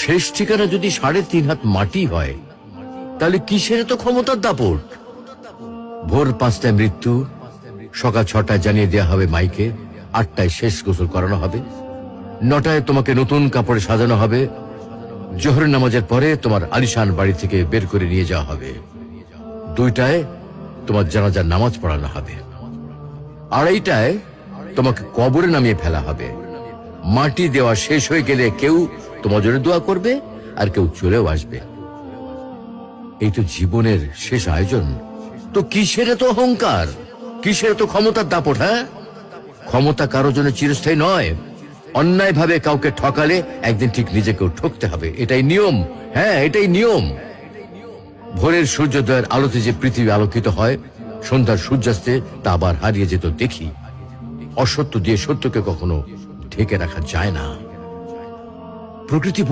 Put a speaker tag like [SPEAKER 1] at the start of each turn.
[SPEAKER 1] শেষ ঠিকানা যদি ৩.৫ হাত মাটি হয়, তাহলে কিসের তো ক্ষমতার দাপট? ভোর ৫টায় মৃত্যু, সকাল ৬টায় জানিয়ে দেওয়া হবে মাইকে, ৮টায় শেষ গোসল করানো হবে, ৯টায় তোমাকে নতুন কাপড়ে সাজানো হবে, জোহরের নামাজের পরে তোমার আলিশান বাড়ি থেকে বের করে নিয়ে যাওয়া হবে, ২টায় তোমার জানাজার নামাজ পড়ানো হবে, ২:৩০টায় তোমাকে কবরে নামিয়ে ফেলা হবে। মাটি দেওয়া শেষ হয়ে গেলে কেউ তোমার জন্য দোয়া করবে, আর কেউ চলেও আসবে। এই তো জীবনের শেষ আয়োজন। তো কিসের তো অহংকার, কিসের তো ক্ষমতার দাপট? হ্যাঁ, ক্ষমতা কারো জন্য চিরস্থায়ী নয়। অন্যায় ভাবে কাউকে ঠকালে একদিন ঠিক নিজেকেও ঠকতে হবে, এটাই নিয়ম। হ্যাঁ, এটাই নিয়ম। ভোরের সূর্যোদয়ের আলোতে যে পৃথিবী আলোকিত হয়, সন্ধ্যার সূর্যাস্তে তা আবার হারিয়ে যেত দেখি। অসত্য দিয়ে সত্যকে কখনো ঢেকে রাখা যায় না। প্রকৃতি